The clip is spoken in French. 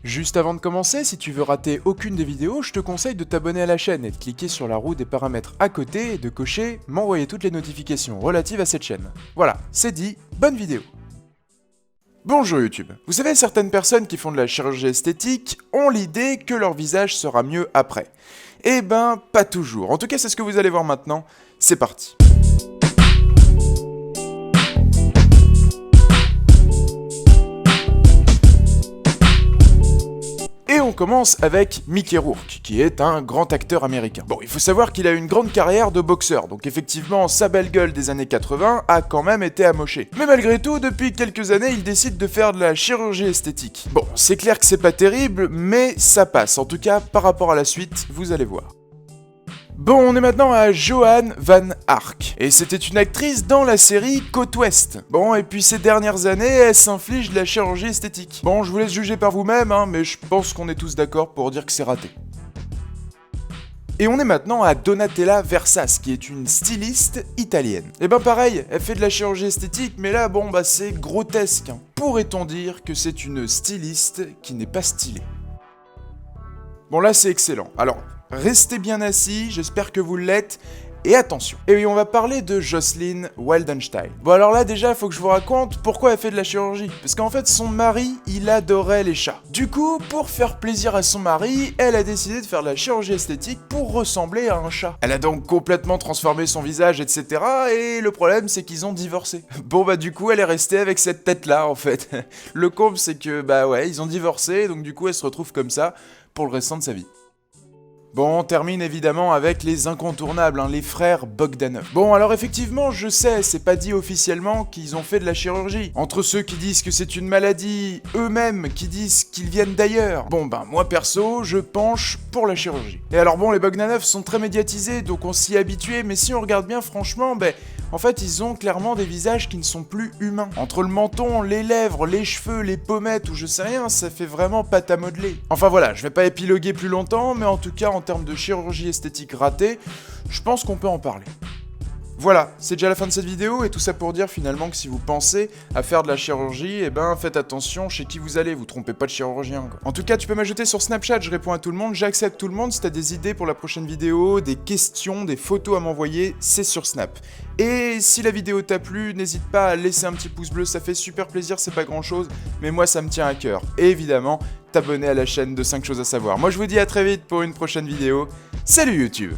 Juste avant de commencer, si tu veux rater aucune des vidéos, je te conseille de t'abonner à la chaîne et de cliquer sur la roue des paramètres à côté et de cocher « M'envoyer toutes les notifications relatives à cette chaîne ». Voilà, c'est dit, bonne vidéo. Bonjour YouTube. Vous savez, certaines personnes qui font de la chirurgie esthétique ont l'idée que leur visage sera mieux après. Eh ben, pas toujours. En tout cas, c'est ce que vous allez voir maintenant. C'est parti. Et on commence avec Mickey Rourke, qui est un grand acteur américain. Bon, il faut savoir qu'il a une grande carrière de boxeur, donc effectivement, sa belle gueule des années 80 a quand même été amochée. Mais malgré tout, depuis quelques années, il décide de faire de la chirurgie esthétique. Bon, c'est clair que c'est pas terrible, mais ça passe. En tout cas, par rapport à la suite, vous allez voir. Bon, on est maintenant à Joan Van Ark, et c'était une actrice dans la série Côte Ouest. Bon, et puis ces dernières années, elle s'inflige de la chirurgie esthétique. Bon, je vous laisse juger par vous-même, mais je pense qu'on est tous d'accord pour dire que c'est raté. Et on est maintenant à Donatella Versace, qui est une styliste italienne. Et ben pareil, elle fait de la chirurgie esthétique, mais là, bon, bah c'est grotesque. Pourrait-on dire que c'est une styliste qui n'est pas stylée? Bon, là, c'est excellent. Alors, restez bien assis, j'espère que vous l'êtes, et attention. Et oui, on va parler de Jocelyn Wildenstein. Bon alors là déjà, il faut que je vous raconte pourquoi elle fait de la chirurgie. Parce qu'en fait, son mari, il adorait les chats. Du coup, pour faire plaisir à son mari, elle a décidé de faire de la chirurgie esthétique pour ressembler à un chat. Elle a donc complètement transformé son visage, etc. Et le problème, c'est qu'ils ont divorcé. Bon bah du coup, elle est restée avec cette tête-là, en fait. Le comble, c'est que, bah ouais, ils ont divorcé, donc du coup, elle se retrouve comme ça pour le restant de sa vie. Bon, on termine évidemment avec les incontournables, les frères Bogdanov. Bon, alors effectivement, je sais, c'est pas dit officiellement qu'ils ont fait de la chirurgie. Entre ceux qui disent que c'est une maladie, eux-mêmes qui disent qu'ils viennent d'ailleurs. Bon, ben moi perso, je penche pour la chirurgie. Et alors bon, les Bogdanov sont très médiatisés, donc on s'y est habitué, mais si on regarde bien, franchement, en fait, ils ont clairement des visages qui ne sont plus humains. Entre le menton, les lèvres, les cheveux, les pommettes ou je sais rien, ça fait vraiment pâte à modeler. Enfin voilà, je vais pas épiloguer plus longtemps, mais en tout cas, en termes de chirurgie esthétique ratée, je pense qu'on peut en parler. Voilà, c'est déjà la fin de cette vidéo, et tout ça pour dire finalement que si vous pensez à faire de la chirurgie, faites attention chez qui vous allez, vous trompez pas de chirurgien quoi. En tout cas, tu peux m'ajouter sur Snapchat, je réponds à tout le monde, j'accepte tout le monde. Si t'as des idées pour la prochaine vidéo, des questions, des photos à m'envoyer, c'est sur Snap. Et si la vidéo t'a plu, n'hésite pas à laisser un petit pouce bleu, ça fait super plaisir, c'est pas grand chose, mais moi ça me tient à cœur. Et évidemment, t'abonner à la chaîne de 5 choses à savoir. Moi je vous dis à très vite pour une prochaine vidéo, salut YouTube!